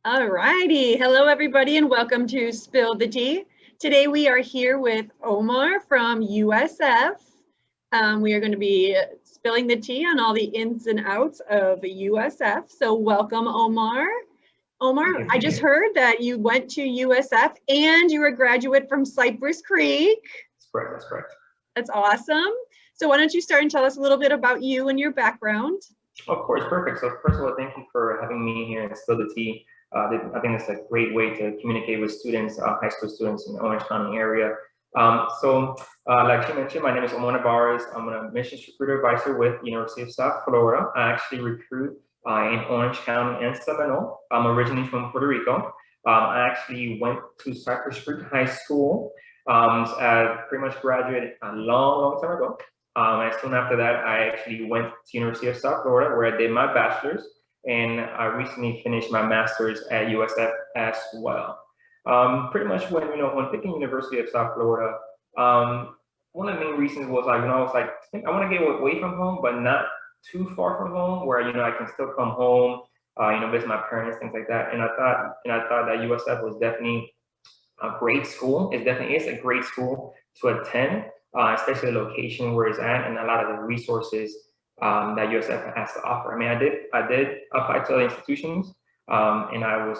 All righty. Hello, everybody, and welcome to Spill the Tea. Today we are here with Omar from USF. We are going to be spilling the tea on all the ins and outs of USF. So welcome, Omar. Omar, I just heard that you went to USF and you were a graduate from Cypress Creek. That's correct. That's correct. That's awesome. So why don't you start and tell us a little bit about you and your background? Of course, perfect. So first of all, thank you for having me here and Spill the Tea. I think it's a great way to communicate with students, high school students in the Orange County area. Like you mentioned, my name is Omar Nevarez. I'm an admissions recruiter advisor with University of South Florida. I actually recruit in Orange County and Seminole. I'm originally from Puerto Rico. I actually went to Cypress Creek High School. I pretty much graduated a long time ago. And soon after that, I actually went to University of South Florida, where I did my bachelor's. And I recently finished my master's at USF as well. Pretty much when picking University of South Florida, one of the main reasons was I think I want to get away from home, but not too far from home, where I can still come home, visit my parents, things like that. And I thought that USF was definitely a great school. It definitely is a great school to attend, especially the location where it's at and a lot of the resources that USF has to offer. I mean, I did apply to other institutions, and I was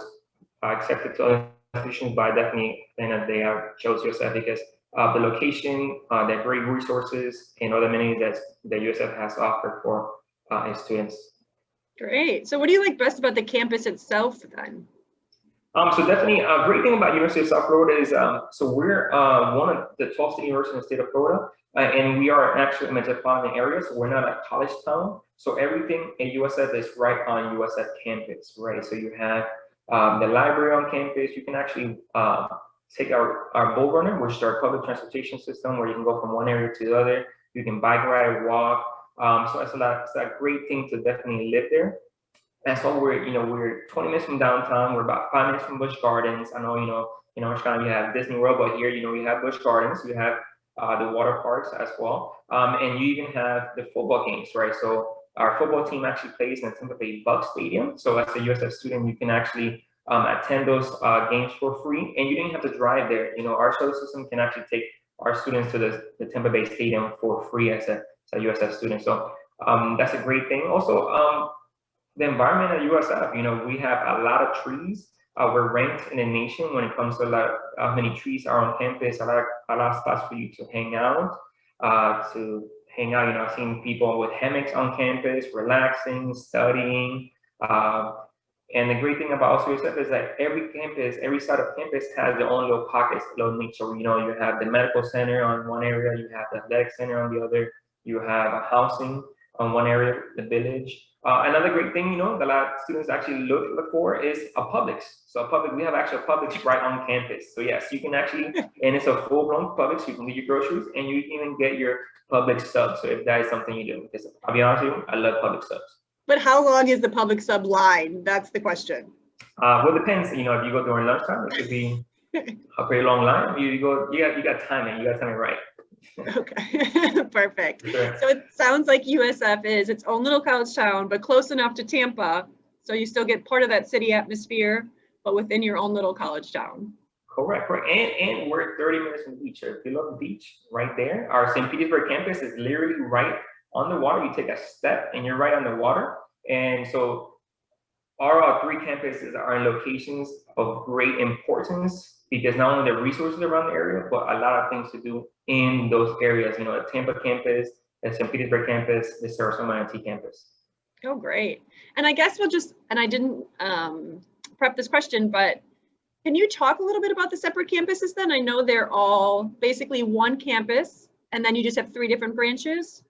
accepted to other institutions, but I definitely, at the end of the day, I chose USF because of the location, the great resources, and other amenities that USF has to offer for its students. Great. So what do you like best about the campus itself then? So definitely a great thing about University of South Florida is, so we're one of the 12 state universities in the state of Florida, and we are actually a metropolitan area, so we're not a college town. So everything at USF is right on USF campus, right? So you have the library on campus. You can actually take our Bull Runner, which is our public transportation system, where you can go from one area to the other. You can bike ride, walk. So it's a great thing to definitely live there. And so we're 20 minutes from downtown. We're about 5 minutes from Busch Gardens. I know, in Orange County you have Disney World, but here, you have Busch Gardens. You have the water parks as well. And you even have the football games, right? So our football team actually plays in the Tampa Bay Bucs Stadium. So as a USF student, you can actually attend those games for free, and you don't have to drive there. Our shuttle system can actually take our students to the Tampa Bay Stadium for free as a USF student. So that's a great thing. Also, the environment at USF, we have a lot of trees. We're ranked in the nation when it comes to how many trees are on campus. A lot of spots for you to hang out. I've seen people with hammocks on campus, relaxing, studying. And the great thing about USF is that every side of campus has their own little pockets, little niche. So, you have the medical center on one area, you have the athletic center on the other, you have a housing on one area, the village. Another great thing, that a lot of students actually look for is a Publix. So we have actually a Publix right on campus. So yes, you can actually, and it's a full-blown Publix. You can get your groceries and you can even get your Publix subs. So if that is something you do, because I'll be honest with you, I love Publix subs. But how long is the Publix sub line? That's the question. Well, it depends. If you go during lunchtime, it could be a pretty long line. You got timing. You got timing right. Okay, perfect. Sure. So it sounds like USF is its own little college town, but close enough to Tampa, so you still get part of that city atmosphere, but within your own little college town. Correct. And we're 30 minutes from the beach. If you love the beach, right there. Our St. Petersburg campus is literally right on the water. You take a step and you're right on the water. And so our three campuses are in locations of great importance, because not only the resources around the area, but a lot of things to do in those areas. The Tampa campus, the St. Petersburg campus, the Sarasota and campus. Oh, great. And I guess and I didn't prep this question, but can you talk a little bit about the separate campuses then? I know they're all basically one campus, and then you just have 3 different branches.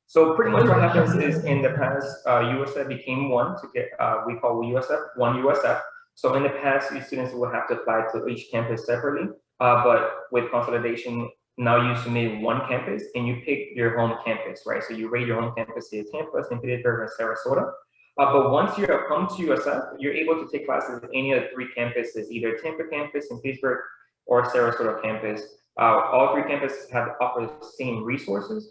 So pretty much what happens is, in the past, USF became one to get, we call one USF. So in the past, these students will have to apply to each campus separately, but with consolidation, now you submit one campus and you pick your home campus, right? So you rate your home campus in Tampa, St. Petersburg, and Sarasota. But once you have come to USF, you're able to take classes at any of the 3 campuses, either Tampa campus, St. Petersburg, or Sarasota campus. All 3 campuses have offer the same resources.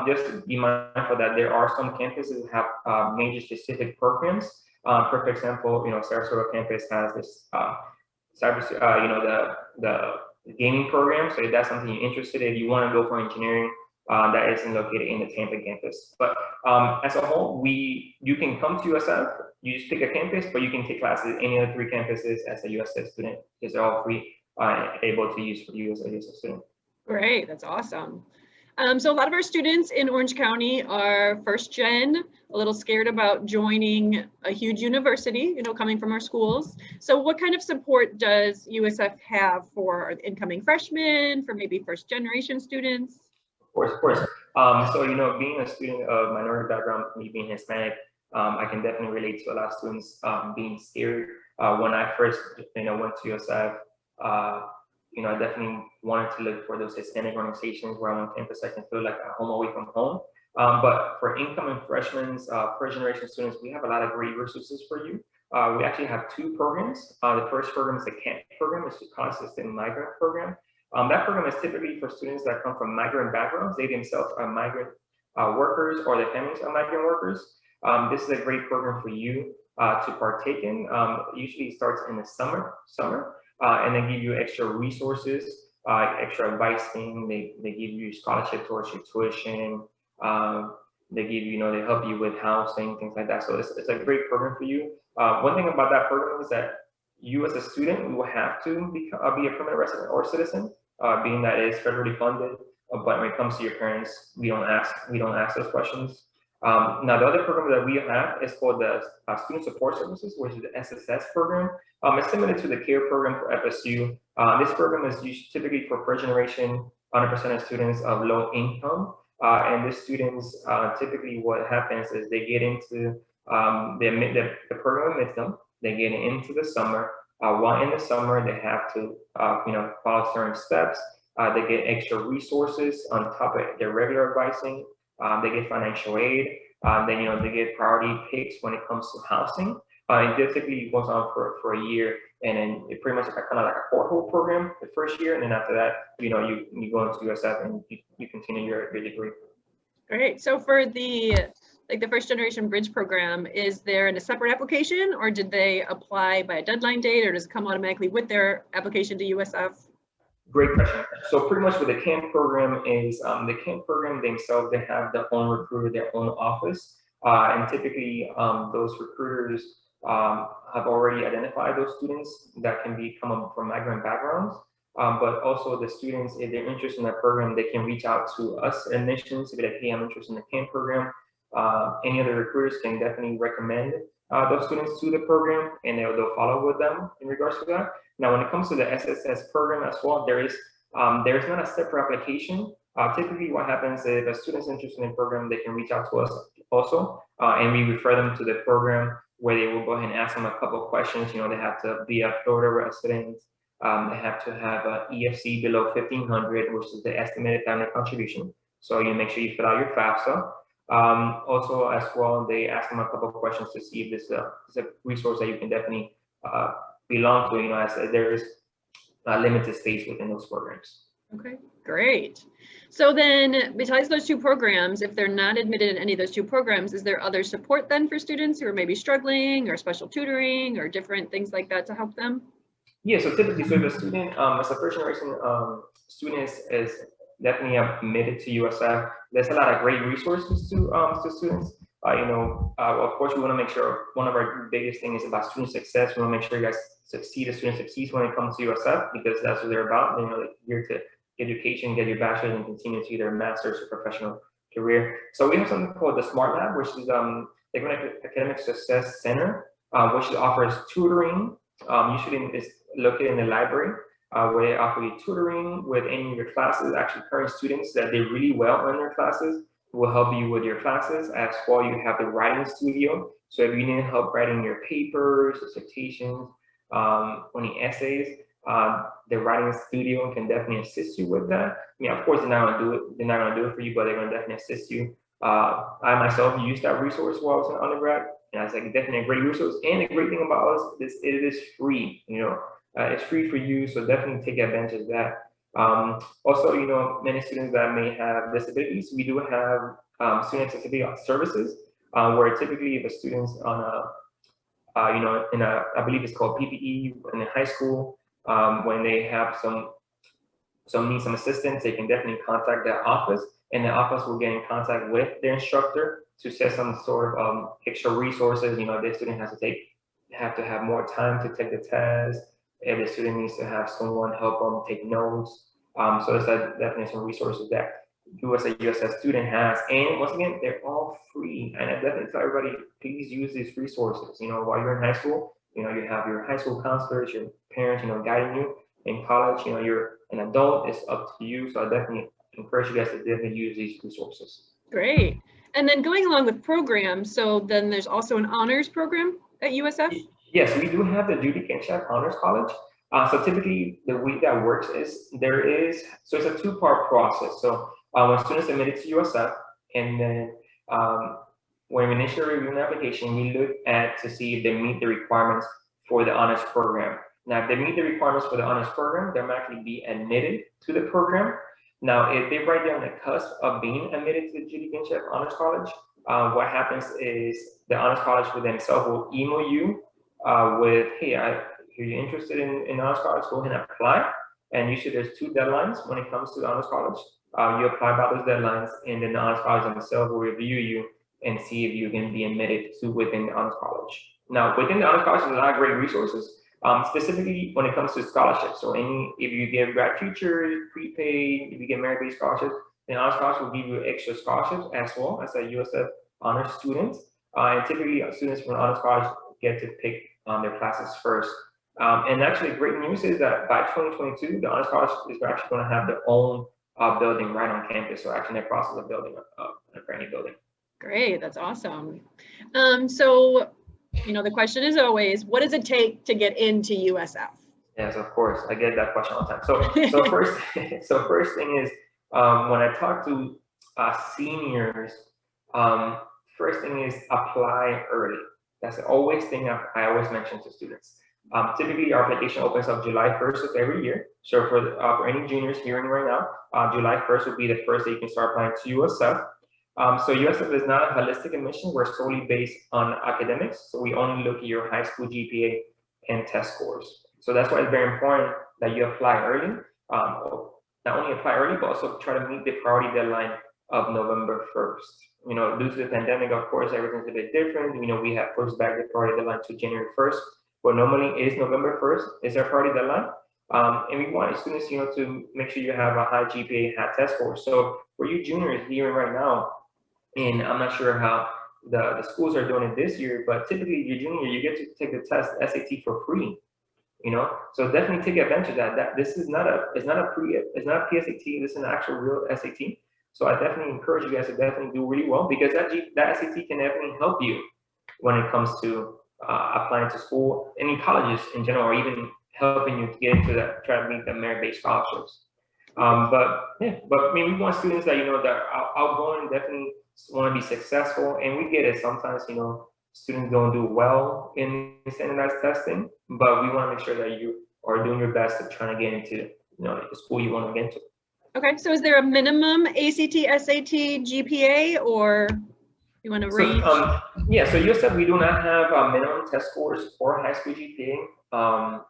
Just be mindful that there are some campuses that have major specific programs For example, Sarasota campus has this cyber, the gaming program. So if that's something you're interested in, if you want to go for engineering, that isn't located in the Tampa campus. But as a whole, you can come to USF, you just pick a campus, but you can take classes at any of the 3 campuses as a USF student, because they're all free, able to use for you as a USF student. Great, that's awesome. So a lot of our students in Orange County are first gen, a little scared about joining a huge university, coming from our schools. So what kind of support does USF have for incoming freshmen, for maybe first generation students? Of course. So, being a student of minority background, me being Hispanic, I can definitely relate to a lot of students being scared. When I first, went to USF, I definitely wanted to look for those Hispanic organizations where I'm on campus, I can feel like a home away from home. But for incoming freshmen, first generation students, we have a lot of great resources for you. We actually have 2 programs. The first program is the CAMP program, it's the Consistent Migrant Program. That program is typically for students that come from migrant backgrounds. They themselves are migrant workers, or their families are migrant workers. This is a great program for you to partake in. Usually it starts in the summer, and they give you extra resources, extra advice. They give you scholarship towards your tuition. They give you, they help you with housing, things like that. So it's a great program for you. One thing about that program is that you as a student, you will have to be a permanent resident or citizen, being that it is federally funded. But when it comes to your parents, we don't ask those questions. Now, the other program that we have is called the Student Support Services, which is the SSS program. It's similar to the CARE program for FSU. This program is used typically for first generation, 100% of students of low income. And the students, typically what happens is they get into, the program admits them, they get into the summer. While in the summer, they have to, follow certain steps. They get extra resources on top of their regular advising. They get financial aid. Then, they get priority picks when it comes to housing. It typically goes on for a year, and then it pretty much kind of like a porthole program the first year, and then after that, you go into USF and you continue your degree. Great. So for the first generation bridge program, is there a separate application, or did they apply by a deadline date, or does it come automatically with their application to USF? Great question. So pretty much what the CAMP program is, the CAMP program themselves, they have their own recruiter, their own office, and typically those recruiters have already identified those students that can come from migrant backgrounds. But also the students, if they're interested in that program, they can reach out to us at admissions to be like, hey, I'm interested in the CAMP program. Any other recruiters can definitely recommend those students to the program, and they'll follow with them in regards to that. Now, when it comes to the SSS program as well, there's not a separate application. Typically, what happens is if a student's interested in the program, they can reach out to us also, and we refer them to the program where they will go ahead and ask them a couple of questions. They have to be a Florida resident. They have to have an EFC below 1,500, which is the estimated family contribution. So you make sure you fill out your FAFSA. Also, as well, they ask them a couple of questions to see if this is a resource that you can definitely belong to, as there is limited space within those programs. Okay, great. So then, besides those 2 programs, if they're not admitted in any of those 2 programs, is there other support then for students who are maybe struggling, or special tutoring, or different things like that to help them? Yeah, so typically, if a student, as a first generation student is definitely admitted to USF, there's a lot of great resources to students. Of course, we want to make sure one of our biggest things is about student success. We want to make sure you guys succeed, the student succeeds when it comes to USF, because that's what they're about. They're here to get education, get your bachelor's, and continue to either master's or professional career. So we have something called the Smart Lab, which is the Academic Success Center, which offers tutoring. Usually it's located in the library, where they offer you tutoring with any of your classes. Actually, current students that did really well in their classes will help you with your classes. As well, you have the writing studio. So if you need help writing your papers, dissertations, any essays, the writing studio can definitely assist you with that. Of course, they're not gonna do it for you, but they're gonna definitely assist you. I myself used that resource while I was an undergrad, and it's definitely a great resource. And the great thing about us is it is free. It's free for you, so definitely take advantage of that. Also, many students that may have disabilities, we do have student accessibility services, where typically if a student's on you know, in a, I believe it's called PPE in high school, when they have need some assistance, they can definitely contact that office, and the office will get in contact with their instructor to set some sort of extra resources. You know, the student have to have more time to take the test. If the student needs to have someone help them take notes. So it's definitely some resources that USF student has. And once again, they're all free. And I definitely tell everybody, please use these resources. You know, while you're in high school, you know, you have your high school counselors, your parents, you know, guiding you. In college, you know, you're an adult, it's up to you. So I definitely encourage you guys to definitely use these resources. Great. And then going along with programs, so then there's also an honors program at USF? Yes, we do have the Judy Kinshap Honors College. So typically the way that works is so it's a two-part process. So when students admitted to USF, and then when we initially review an application, we look at to see if they meet the requirements for the honors program. Now, if they meet the requirements for the honors program, they'll actually be admitted to the program. Now, if they right there on the cusp of being admitted to the Judy Kinshap Honors College, what happens is the honors college for themselves will email you with, hey, you're interested in honors college, go ahead and apply. And usually there's 2 deadlines when it comes to the honors college. You apply by those deadlines, and then the honors college themselves will review you and see if you can be admitted to within the honors college. Now, within the honors college, there's a lot of great resources. Specifically when it comes to scholarships. So if you get grad futures, prepaid, if you get merit-based scholarships, then honors college will give you extra scholarships as well as a USF honors student. And typically students from honors college get to pick their classes first. And actually great news is that by 2022, the honors college is actually going to have their own building right on campus. So actually in the process of building a brand new building. Great, that's awesome. So, you know, the question is always, what does it take to get into USF? Yes, of course. I get that question all the time. So first thing is, when I talk to seniors, first thing is apply early. That's the always thing I always mention to students. Typically, our application opens up July 1st of every year. So for any juniors hearing right now, July 1st will be the first that you can start applying to USF. So USF is not a holistic admission. We're solely based on academics. So we only look at your high school GPA and test scores. So that's why it's very important that you apply early. Not only apply early, but also try to meet the priority deadline of November 1st. You know, due to the pandemic, of course, everything's a bit different. You know, we have pushed back the priority deadline to January 1st, but normally it is November 1st is our priority deadline. And we want students, you know, to make sure you have a high GPA, high test score. So for you juniors here right now, and I'm not sure how the schools are doing it this year, but typically your junior, you get to take the test SAT for free. You know, so definitely take advantage of that. This is not a PSAT. This is an actual real SAT. So I definitely encourage you guys to definitely do really well, because that SAT can definitely help you when it comes to applying to school, any colleges in general, or even helping you to get into that, try to meet the merit-based scholarships. But I mean, we want students that, you know, that are outgoing, definitely want to be successful, and we get it. Sometimes, you know, students don't do well in standardized testing, but we want to make sure that you are doing your best to try to get into, you know, the school you want to get into. Okay, so is there a minimum ACT, SAT, GPA, or you want to reach? Yeah, so you said we do not have minimum test scores for high school GPA.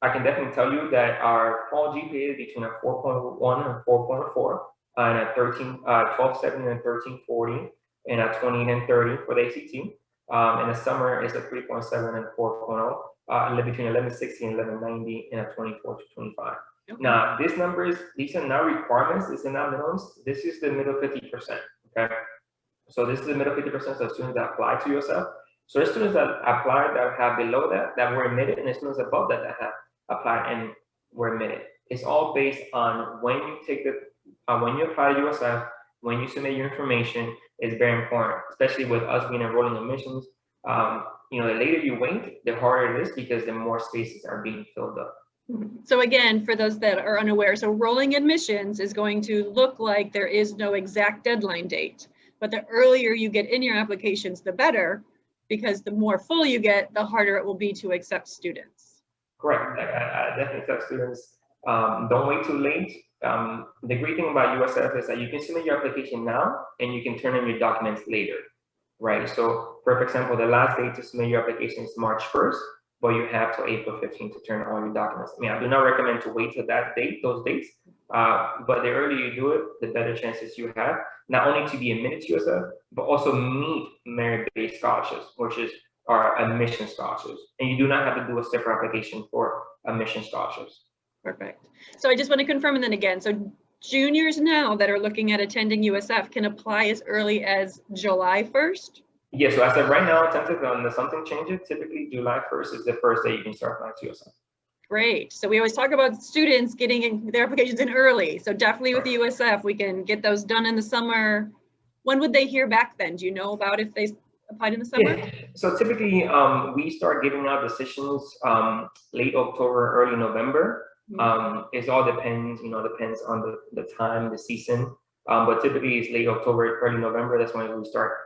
I can definitely tell you that our fall GPA is between a 4.1 and 4.4, and a 1270 and 1340, and a 28 and 30 for the ACT. In the summer, it's a 3.7 and 4.0, between 1160 and 1190, and a 24 to 25. Okay. Now, these are not requirements, these are not minimums. This is the middle 50%, okay? So this is the middle 50% of students that apply to USF. So the students that apply that have below that were admitted, and the students above that have applied and were admitted. It's all based on when you take when you apply to USF, when you submit your information, is very important, especially with us being enrolling admissions. You know, the later you wait, the harder it is, because the more spaces are being filled up. So again, for those that are unaware, so rolling admissions is going to look like there is no exact deadline date, but the earlier you get in your applications, the better, because the more full you get, the harder it will be to accept students. Correct. I definitely tell students, don't wait too late. The great thing about USF is that you can submit your application now, and you can turn in your documents later. right? So for example, the last day to submit your application is March 1st, but you have till April 15th to turn all your documents. I mean, I do not recommend to wait till that date, those dates, but the earlier you do it, the better chances you have, not only to be admitted to USF, but also meet merit-based scholarships, which is our admission scholarships. And you do not have to do a separate application for admission scholarships. Perfect. So I just want to confirm and then again, so juniors now that are looking at attending USF can apply as early as July 1st? Yeah, so as of right now, tentatively, unless something changes, typically July 1st is the first day you can start applying to USF. Great. So we always talk about students getting their applications in early. So definitely with the USF, we can get those done in the summer. When would they hear back then? Do you know about if they applied in the summer? Yeah. So typically, we start giving out decisions late October, early November. It all depends, depends on the time, the season. But typically it's late October, early November. That's when we start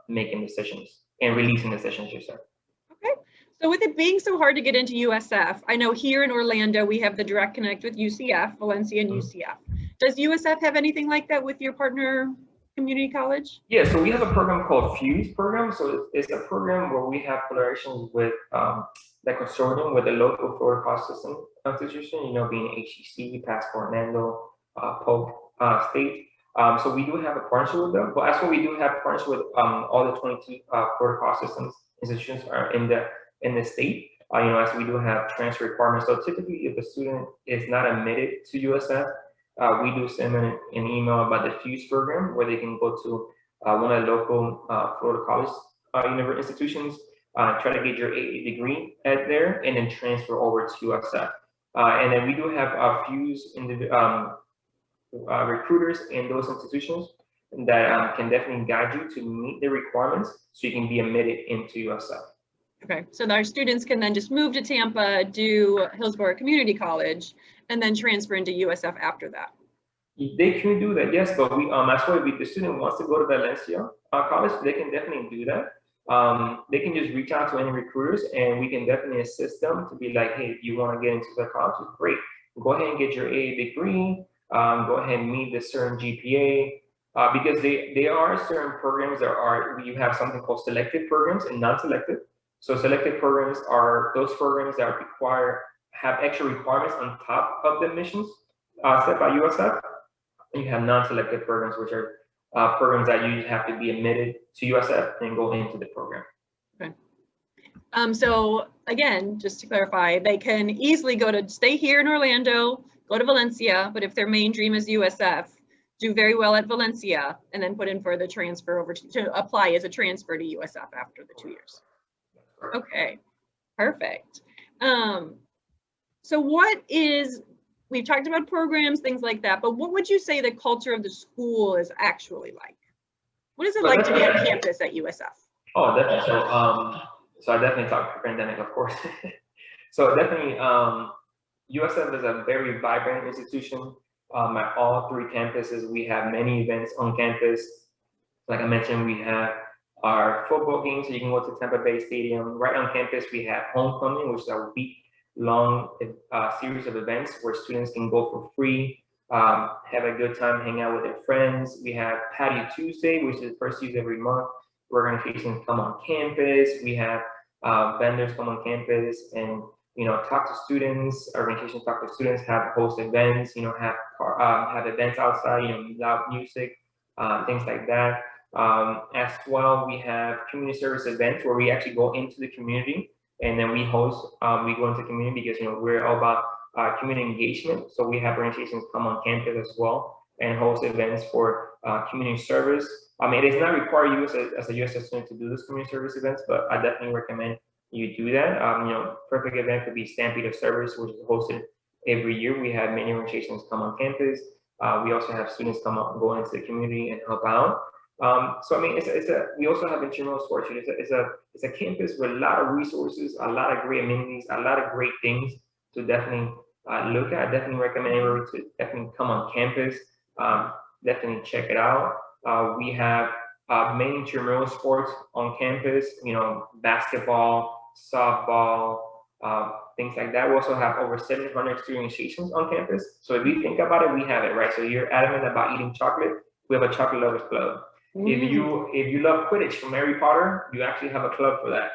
making decisions and releasing decisions yourself. Okay. So with it being so hard to get into USF, I know here in Orlando, we have the direct connect with UCF, Valencia and UCF. Does USF have anything like that with your partner community college? Yeah, so we have a program called FUSE program. So it's a program where we have collaborations with the consortium with the local Florida college system institution, being HEC, Passport, Orlando, Polk State. So we do have a partnership with them, but that's what we do have partnership with all the 22 Florida college systems institutions are in the state. As we do have transfer requirements. So typically, if a student is not admitted to USF, we do send them an email about the FUSE program where they can go to one of the local Florida college university institutions, try to get your AA degree at there, and then transfer over to USF. And then we do have FUSE in the recruiters in those institutions that can definitely guide you to meet the requirements so you can be admitted into USF. Okay, so our students can then just move to Tampa, do Hillsborough Community College, and then transfer into USF after that. They can do that, yes, but that's why if the student wants to go to Valencia College, they can definitely do that. They can just reach out to any recruiters and we can definitely assist them to be like, hey, if you want to get into the college, great. Go ahead and get your AA degree, go ahead and meet the certain GPA, because there are certain programs you have something called selective programs and non-selective. So selective programs are those programs that have extra requirements on top of the admissions set by USF. And you have non-selective programs, which are programs that you have to be admitted to USF and go into the program. Okay. So again, just to clarify, they can easily stay here in Orlando, go to Valencia, but if their main dream is USF, do very well at Valencia, and then put in for the transfer over to apply as a transfer to USF after the 2 years. Okay, perfect. So we've talked about programs, things like that, but what would you say the culture of the school is actually like? What is it like to be on campus at USF? Oh, definitely. So I definitely talked pandemic, of course. So definitely, USF is a very vibrant institution. At all 3 campuses, we have many events on campus. Like I mentioned, we have our football games, so you can go to Tampa Bay Stadium. Right on campus, we have homecoming, which is a week-long series of events where students can go for free, have a good time, hang out with their friends. We have Patio Tuesday, which is the first Tuesday every month, where organizations come on campus. We have vendors come on campus and talk to students. Organizations talk to students, have host events, have events outside, loud music, things like that. As well, we have community service events where we actually go into the community and then we host, we go into the community because we're all about community engagement. So we have organizations come on campus as well and host events for community service. I mean, it does not require you as a USF student to do those community service events, but I definitely recommend you do that. Perfect event could be Stampede of Service, which is hosted every year. We have many organizations come on campus. We also have students come up and go into the community and help out. So I mean, we also have intramural sports. It's a campus with a lot of resources, a lot of great amenities, a lot of great things to definitely look at. I definitely recommend everyone to definitely come on campus. Definitely check it out. We have many intramural sports on campus. Basketball, softball, things like that. We also have over 700 student stations on campus. So if you think about it, we have it, right? So you're adamant about eating chocolate, we have a chocolate lovers club. If you love Quidditch from Harry Potter, you actually have a club for that,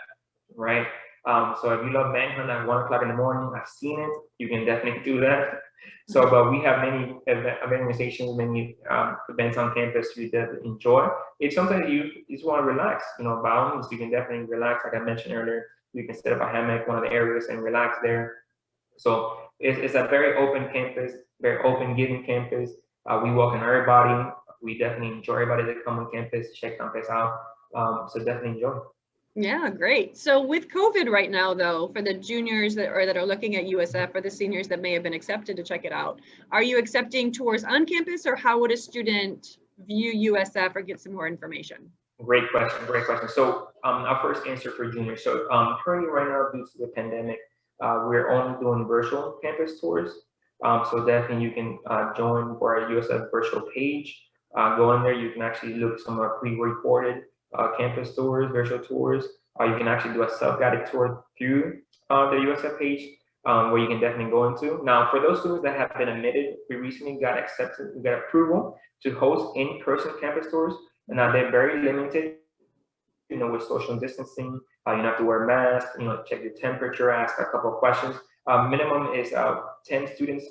right? So if you love Manhunt at 1 o'clock in the morning, I've seen it. You can definitely do that. So, but we have many organizations, many events on campus you definitely enjoy. If sometimes you just want to relax, by all means, you can definitely relax. Like I mentioned earlier, you can set up a hammock, one of the areas, and relax there. So it's a very open campus, very open, giving campus. We welcome everybody. We definitely enjoy everybody that come on campus, check campus out. So definitely enjoy. Yeah, great. So with COVID right now, though, for the juniors that are looking at USF, or the seniors that may have been accepted to check it out, are you accepting tours on campus, or how would a student view USF or get some more information? Great question. Great question. So I'll first answer for juniors. So currently right now, due to the pandemic, we're only doing virtual campus tours. So definitely you can join our USF virtual page. Go in there. You can actually look some pre-recorded campus tours, virtual tours. You can actually do a self-guided tour through the USF page, where you can definitely go into. Now, for those students that have been admitted, we recently got accepted, we got approval to host in-person campus tours. And now they're very limited, with social distancing. You have to wear masks, check your temperature, ask a couple of questions. Minimum is 10 students,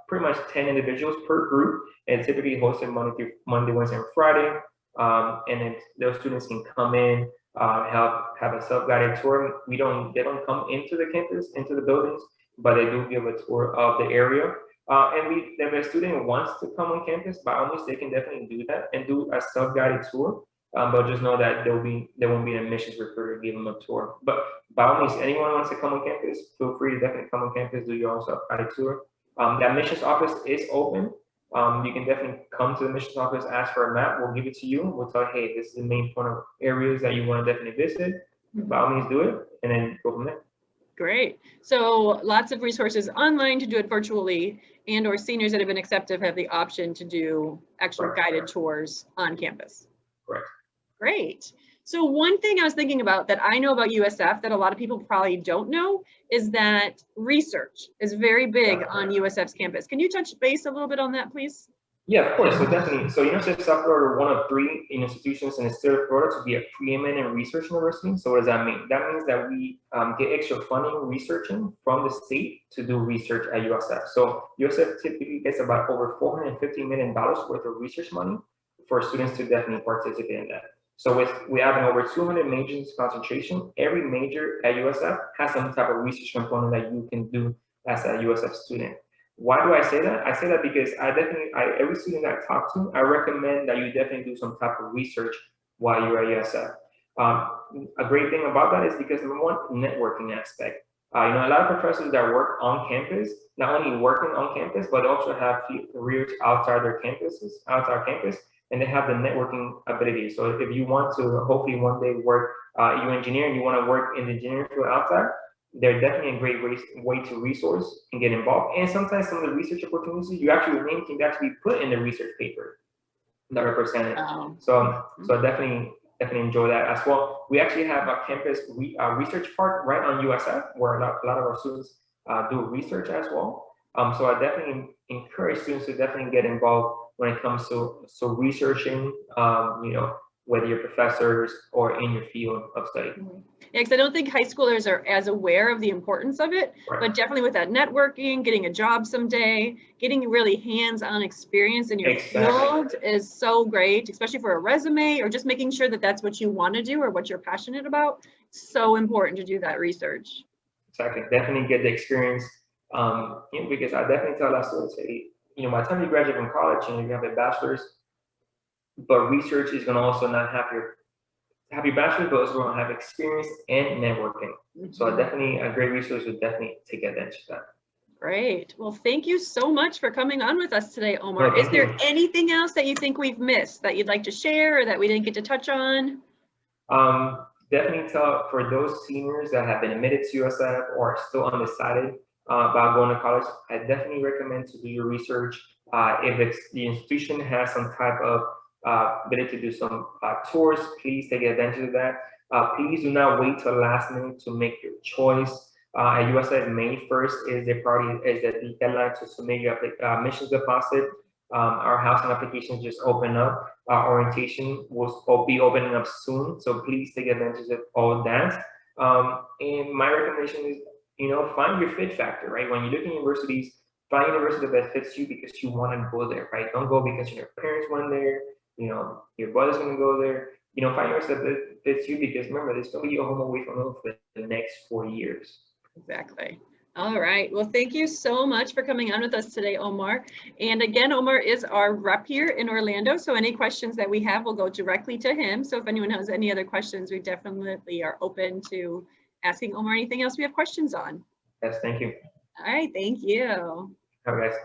pretty much 10 individuals per group, and typically hosted Monday, Wednesday, and Friday. And then those students can come in, have a self-guided tour. They don't come into the campus, into the buildings, but they do give a tour of the area. And if a student wants to come on campus, by all means, they can definitely do that and do a self-guided tour. But just know that there won't be an admissions recruiter give them a tour. But by all means, anyone wants to come on campus, feel free to definitely come on campus, do your own self-guided tour. The admissions office is open. You can definitely come to the admissions office, ask for a map. We'll give it to you. We'll tell you, hey, this is the main point of areas that you want to definitely visit. By all means, do it, and then go from there. Great. So lots of resources online to do it virtually, and or seniors that have been accepted have the option to do actual guided tours on campus. Correct. Great. So one thing I was thinking about that I know about USF that a lot of people probably don't know is that research is very big on USF's campus. Can you touch base a little bit on that, please? Yeah, of course. So definitely. So USF South Florida are one of 3 institutions in the state of Florida to be a preeminent research university. So what does that mean? That means that we get extra funding researching from the state to do research at USF. So USF typically gets about over $450 million worth of research money for students to definitely participate in that. So we have over 200 majors concentration. Every major at USF has some type of research component that you can do as a USF student. Why do I say that? I say that because every student that I talk to, I recommend that you definitely do some type of research while you're at USF. A great thing about that is because number one, networking aspect. A lot of professors that work on campus, not only working on campus, but also have careers outside their campuses, outside campus, and they have the networking ability. So if you want to hopefully one day work, you're an engineer and you want to work in the engineering field outside, they're definitely a great way to resource and get involved. And sometimes some of the research opportunities, your name can actually be put in the research paper that are presented. So definitely enjoy that as well. We actually have a campus research park right on USF where a lot of our students do research as well. So I definitely encourage students to definitely get involved when it comes to researching, whether you're professors or in your field of study. Yeah, because I don't think high schoolers are as aware of the importance of it, but definitely with that networking, getting a job someday, getting really hands-on experience in your field is so great, especially for a resume or just making sure that that's what you want to do or what you're passionate about. So important to do that research. Exactly, definitely get the experience. Because I definitely tell our students, hey, by the time you graduate from college, you have a bachelor's, but research is going to also not have your bachelor's, but also going to have experience and networking. So definitely a great resource would definitely take advantage of that. Great. Well, thank you so much for coming on with us today, Omar. Is there anything else that you think we've missed that you'd like to share or that we didn't get to touch on? Definitely tell for those seniors that have been admitted to USF or are still undecided about going to college, I definitely recommend to do your research. If the institution has some type of ability to do some tours, please take advantage of that. Please do not wait till last minute to make your choice. At USF, May 1st is the deadline to submit your admissions deposit. Our housing applications just opened up. Our orientation will be opening up soon, so please take advantage of all of that. And my recommendation is, find your fit factor, right? When you look at universities, find a university that fits you because you want to go there, right? Don't go because your parents went there, your brother's going to go there. Find a university that fits you because remember, this is going to be your home away from home for the next 4 years. Exactly. All right. Well, thank you so much for coming on with us today, Omar. And again, Omar is our rep here in Orlando. So any questions that we have will go directly to him. So if anyone has any other questions, we definitely are open to asking Omar anything else we have questions on. Yes, thank you. All right. Thank you. All right, guys.